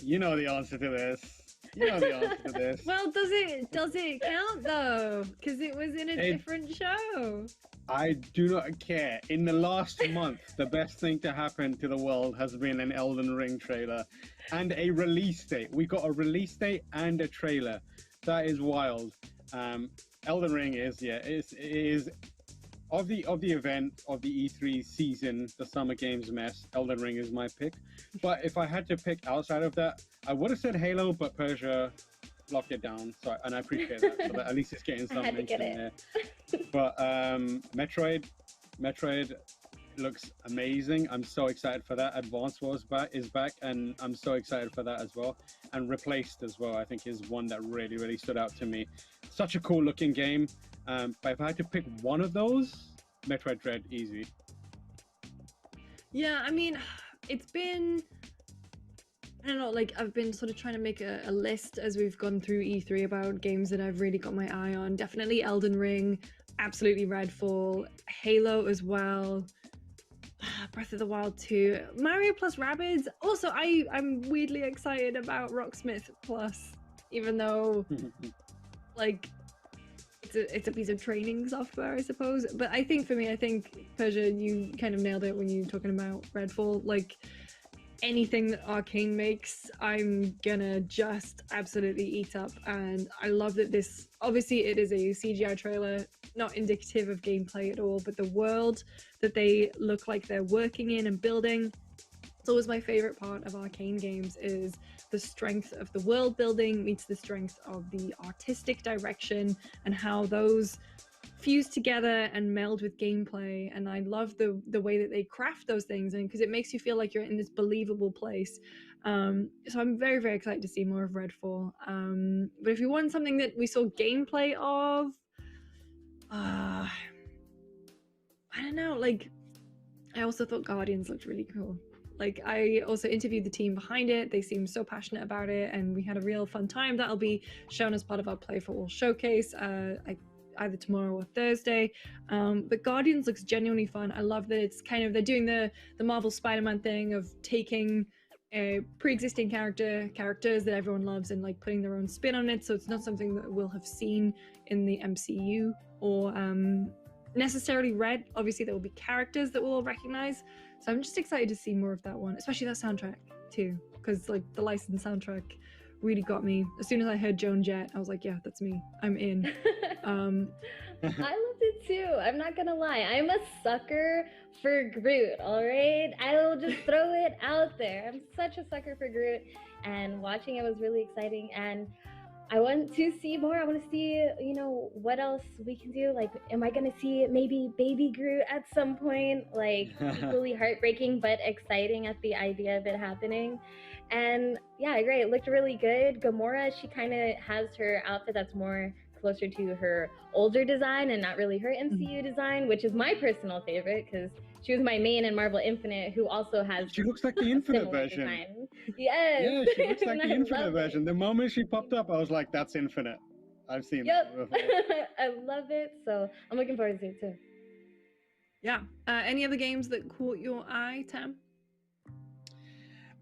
You know the answer to this. You know the answer to this. Well, does it count though? Because it was in a different show. I do not care. In the last month, the best thing to happen to the world has been an Elden Ring trailer and a release date. We got a release date and a trailer. That is wild. Elden Ring is of the event of the E3 season, the Summer Games mess. Elden Ring is my pick. But if I had to pick outside of that, I would have said Halo, but Persia locked it down. So, and I appreciate that. So that at least it's getting some mention there. But Metroid looks amazing. I'm so excited for that. Advance Wars is back, and I'm so excited for that as well. And Replaced as well, I think, is one that really, really stood out to me. Such a cool looking game. But if I had to pick one of those, Metroid Dread, easy. Yeah, I mean, it's been, I don't know, like, I've been sort of trying to make a list as we've gone through E3 about games that I've really got my eye on. Definitely Elden Ring, absolutely Redfall, Halo as well, Breath of the Wild 2, Mario plus Rabbids. Also, I'm weirdly excited about Rocksmith Plus, even though, like, it's a piece of training software, I suppose. But I think for me, Persia, you kind of nailed it when you were talking about Redfall. Like, anything that Arcane makes, I'm gonna just absolutely eat up. And I love that this, obviously it is a CGI trailer, not indicative of gameplay at all, but the world that they look like they're working in and building. It's always my favorite part of Arcane games, is the strength of the world building meets the strength of the artistic direction, and how those fuse together and meld with gameplay. And I love the way that they craft those things, and because it makes you feel like you're in this believable place. So I'm very, very excited to see more of Redfall. But if you want something that we saw gameplay of, I don't know, like, I also thought Guardians looked really cool. Like, I also interviewed the team behind it. They seemed so passionate about it, and we had a real fun time. That'll be shown as part of our Play for All showcase, either tomorrow or Thursday. But Guardians looks genuinely fun. I love that it's kind of, they're doing the Marvel Spider-Man thing of taking pre-existing characters that everyone loves and like putting their own spin on it. So it's not something that we'll have seen in the MCU or necessarily read. Obviously, there will be characters that we'll all recognize. So I'm just excited to see more of that one, especially that soundtrack too, because like the licensed soundtrack really got me. As soon as I heard Joan Jett, I was like, yeah, that's me. I'm in. I loved it too. I'm not gonna lie. I'm a sucker for Groot, all right? I will just throw it out there. I'm such a sucker for Groot, and watching it was really exciting. And I want to see more. I want to see, you know, what else we can do. Like, am I going to see maybe baby Groot at some point? Like, equally heartbreaking, but exciting at the idea of it happening. And yeah, I agree. It looked really good. Gamora, she kind of has her outfit that's more closer to her older design and not really her MCU design, which is my personal favorite because she was my main in Marvel Infinite, who also has. She looks like the Infinite version. Design. Yes. Yeah, she looks like the Infinite version. The moment she popped up, I was like, "That's Infinite." I've seen that before. I love it, so I'm looking forward to it too. Yeah. Any other games that caught your eye, Tam?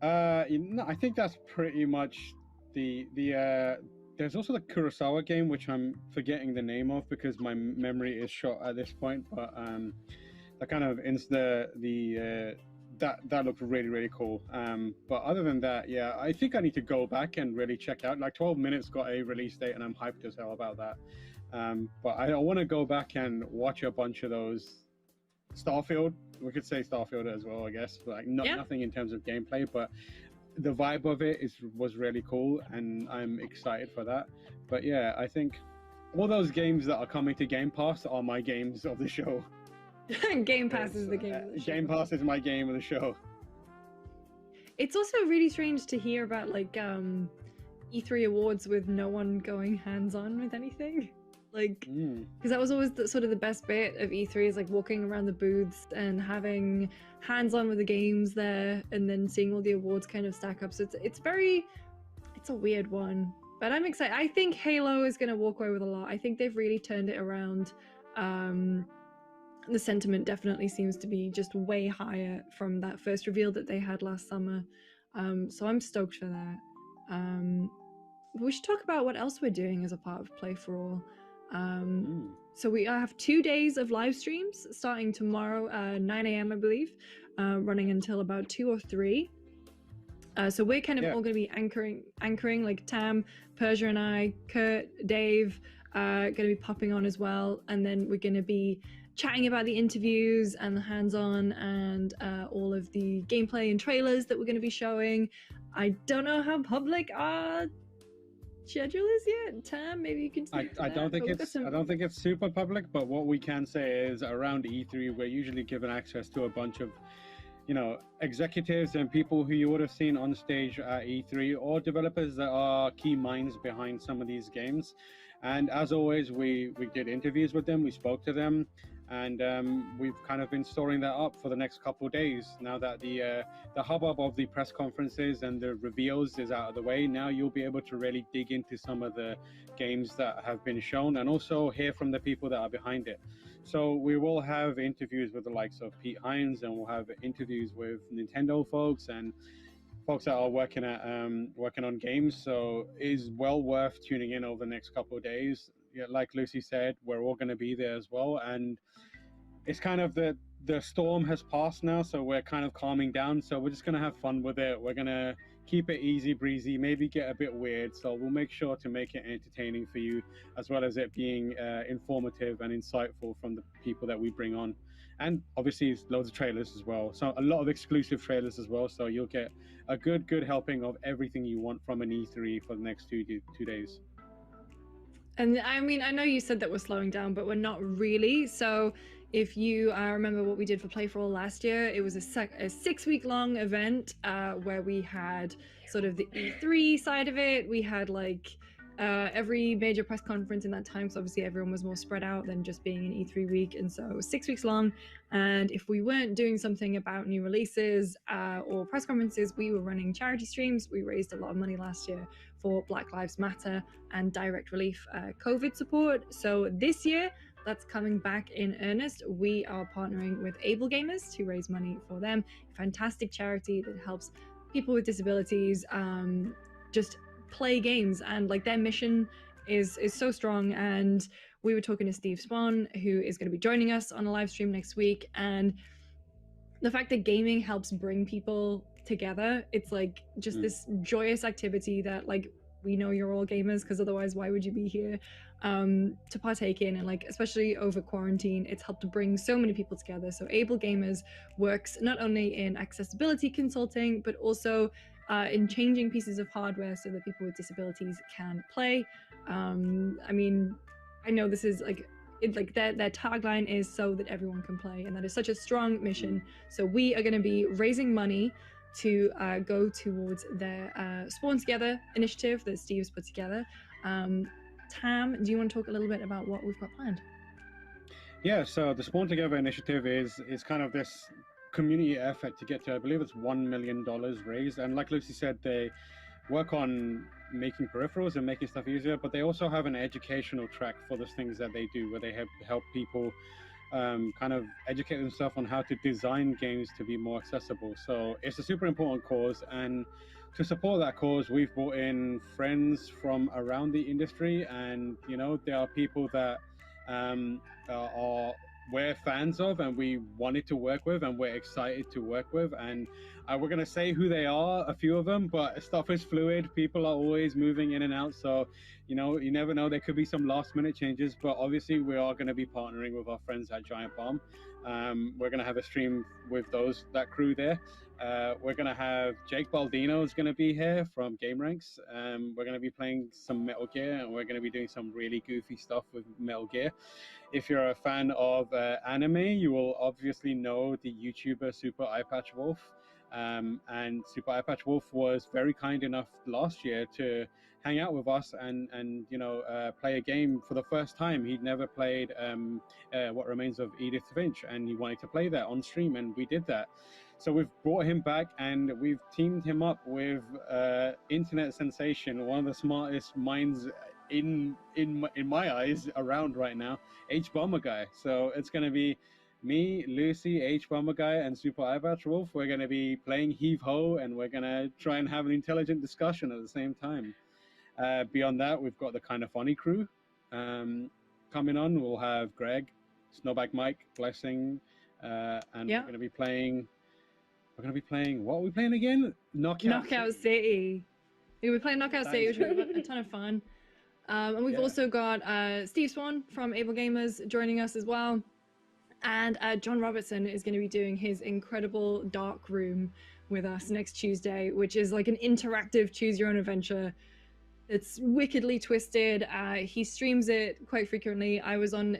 I think that's pretty much the. There's also the Kurosawa game, which I'm forgetting the name of because my memory is shot at this point, but that kind of that looked really, really cool. But other than that, yeah, I think I need to go back and really check out. Like 12 Minutes got a release date, and I'm hyped as hell about that. But I want to go back and watch a bunch of those. Starfield, we could say Starfield as well, I guess. Like nothing in terms of gameplay, but the vibe of it was really cool, and I'm excited for that. But yeah, I think all those games that are coming to Game Pass are my games of the show. Game Pass is the game of the show. Game Pass is my game of the show. It's also really strange to hear about like E3 awards with no one going hands-on with anything. Like, because that was always sort of the best bit of E3 is like walking around the booths and having hands-on with the games there, and then seeing all the awards kind of stack up. So it's a weird one, but I'm excited. I think Halo is going to walk away with a lot. I think they've really turned it around. The sentiment definitely seems to be just way higher from that first reveal that they had last summer. So I'm stoked for that. We should talk about what else we're doing as a part of Play for All. So we have 2 days of live streams starting tomorrow, 9 a.m. I believe, running until about 2 or 3. So we're kind of all going to be anchoring like Tam, Persia and I, Kurt, Dave, going to be popping on as well. And then we're going to be chatting about the interviews and the hands-on and all of the gameplay and trailers that we're going to be showing. I don't know how public our schedule is yet. Tam, maybe you can speak to I that. don't think it's super public, but what we can say is around E3 we're usually given access to a bunch of executives and people who you would have seen on stage at E3, or developers that are key minds behind some of these games. And as always, we did interviews with them, we spoke to them, and we've kind of been storing that up for the next couple of days. Now that the hubbub of the press conferences and the reveals is out of the way, now you'll be able to really dig into some of the games that have been shown and also hear from the people that are behind it. So we will have interviews with the likes of Pete Hines, and we'll have interviews with Nintendo folks and folks that are working on games. So it is well worth tuning in over the next couple of days. Yeah, like Lucy said, we're all going to be there as well, and it's kind of the storm has passed now, so we're kind of calming down. So we're just going to have fun with it. We're going to keep it easy breezy, maybe get a bit weird. So we'll make sure to make it entertaining for you, as well as it being informative and insightful from the people that we bring on. And obviously loads of trailers as well. So a lot of exclusive trailers as well. So you'll get a good helping of everything you want from an E3 for the next 2 days. And I mean, I know you said that we're slowing down, but we're not really. So if you remember what we did for Play for All last year, it was a 6-week-long event where we had sort of the E3 side of it. We had like every major press conference in that time. So obviously everyone was more spread out than just being an E3 week. And so it was 6 weeks long. And if we weren't doing something about new releases or press conferences, we were running charity streams. We raised a lot of money last year for Black Lives Matter and Direct Relief COVID support. So this year, that's coming back in earnest. We are partnering with Able Gamers to raise money for them. A fantastic charity that helps people with disabilities just play games, and like their mission is so strong. And we were talking to Steve Swan, who is going to be joining us on a live stream next week, and the fact that gaming helps bring people together, it's like just this joyous activity that like we know you're all gamers, because otherwise why would you be here to partake in, and like especially over quarantine it's helped to bring so many people together. So Able Gamers works not only in accessibility consulting but also in changing pieces of hardware so that people with disabilities can play. I mean, I know this is like their tagline is so that everyone can play, and that is such a strong mission. So we are going to be raising money to go towards their Spawn Together initiative that Steve's put together. Tam, do you want to talk a little bit about what we've got planned? Yeah, so the Spawn Together initiative is kind of this community effort to get to, I believe it's $1 million raised. And like Lucy said, they work on making peripherals and making stuff easier, but they also have an educational track for the things that they do, where they help people kind of educate themselves on how to design games to be more accessible. So it's a super important cause, and to support that cause, we've brought in friends from around the industry, and you know, there are people that we're fans of and we wanted to work with and we're excited to work with, and we're going to say who they are, a few of them, but stuff is fluid, people are always moving in and out, so you know, you never know, there could be some last minute changes. But obviously we are going to be partnering with our friends at Giant Bomb. We're going to have a stream with that crew there. We're going to have Jake Baldino is going to be here from Game Ranks. We're going to be playing some Metal Gear, and we're going to be doing some really goofy stuff with Metal Gear. If you're a fan of anime, you will obviously know the YouTuber Super Eye Patch Wolf. And Super Eye Patch Wolf was very kind enough last year to hang out with us and you know, play a game for the first time. He'd never played What Remains of Edith Finch, and he wanted to play that on stream, and we did that. So we've brought him back, and we've teamed him up with internet sensation, one of the smartest minds in my eyes around right now, H Bomber Guy. So it's going to be me, Lucy, H Bomber Guy, and Super Eye Patch Wolf. We're going to be playing Heave Ho, and we're going to try and have an intelligent discussion at the same time. Beyond that, we've got the Kind of Funny crew coming on. We'll have Greg, Snowback Mike, Blessing, and we're going to be playing. What are we playing again? Knockout City. We were playing Knockout City, which was a ton of fun. And we've also got Steve Swan from Able Gamers joining us as well. And John Robertson is going to be doing his incredible dark room with us next Tuesday, which is like an interactive choose your own adventure. It's wickedly twisted. He streams it quite frequently.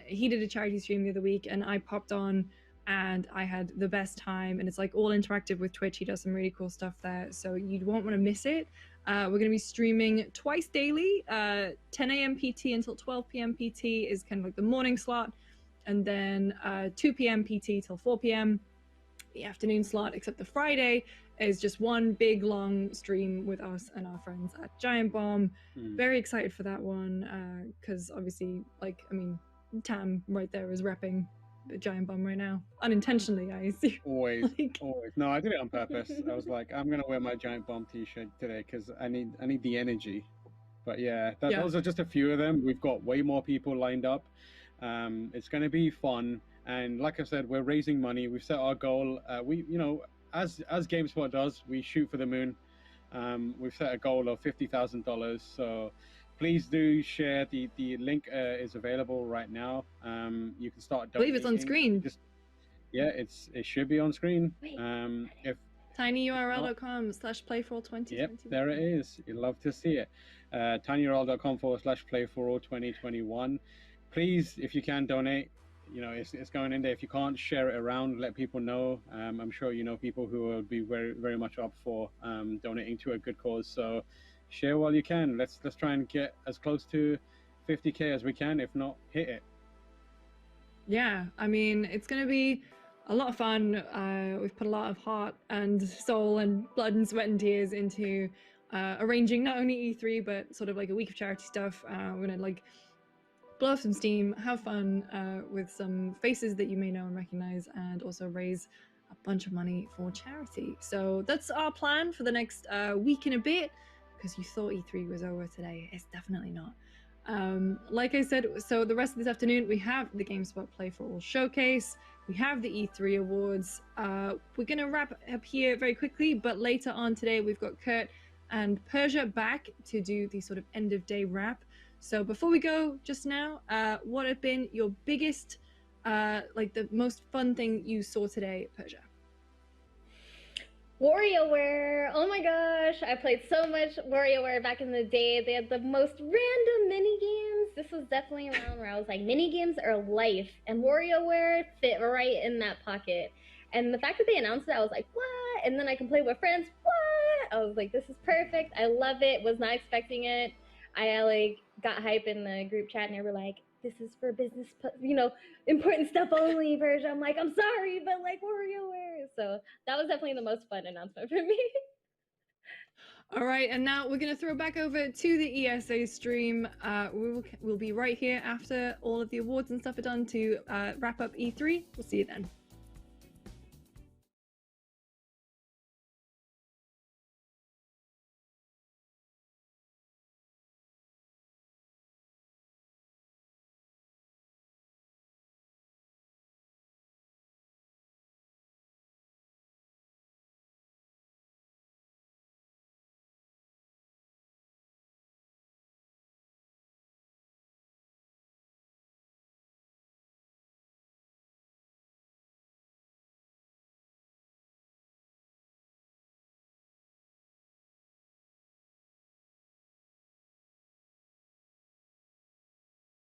He did a charity stream the other week, and I popped on and I had the best time, and it's like all interactive with Twitch. He does some really cool stuff there, so you won't want to miss it. We're going to be streaming twice daily, 10 a.m. PT until 12 p.m. PT is kind of like the morning slot, and then 2 p.m. PT till 4 p.m. the afternoon slot, except the Friday is just one big long stream with us and our friends at Giant Bomb. Very excited for that one, because obviously, like, I mean, Tam right there is repping the Giant Bomb right now, unintentionally, I assume. Always. No, I did it on purpose. I was like, I'm gonna wear my Giant Bomb t-shirt today because I need the energy. But yeah, those are just a few of them. We've got way more people lined up. It's gonna be fun, and like I said, we're raising money. We've set our goal. As GameSpot does, we shoot for the moon. We've set a goal of $50,000. So please do share. The link is available right now. You can start donating. I believe it's on screen. It should be on screen. If tinyurl.com/playforall2021. Yep, there it is. You'd love to see it. tinyurl.com/playforall2021. Please, if you can, donate. You know, it's going in there. If you can't, share it around, let people know. I'm sure you know people who will be very, very much up for donating to a good cause. So share while you can. Let's try and get as close to 50K as we can, if not hit it. Yeah, I mean, it's going to be a lot of fun. We've put a lot of heart and soul and blood and sweat and tears into arranging not only E3, but sort of like a week of charity stuff. We're going to like blow off some steam, have fun with some faces that you may know and recognize, and also raise a bunch of money for charity. So that's our plan for the next week and a bit, because you thought E3 was over today. It's definitely not. Like I said, so the rest of this afternoon we have the GameSpot Play for All showcase, we have the E3 awards. We're gonna wrap up here very quickly, but later on today we've got Kurt and Persia back to do the sort of end of day wrap. So before we go, just now, what have been your biggest, like the most fun thing you saw today, Persia? WarioWare! Oh my gosh, I played so much WarioWare back in the day. They had the most random mini games. This was definitely around where I was like, mini games are life, and WarioWare fit right in that pocket. And the fact that they announced it, I was like, what? And then I can play with friends. What? I was like, this is perfect. I love it. Was not expecting it. I like got hype in the group chat, and they were like, this is for business, you know, important stuff only version. I'm like, I'm sorry, but like WarioWare. So that was definitely the most fun announcement for me. All right, and now we're going to throw back over to the ESA stream. We'll be right here after all of the awards and stuff are done to wrap up E3. We'll see you then.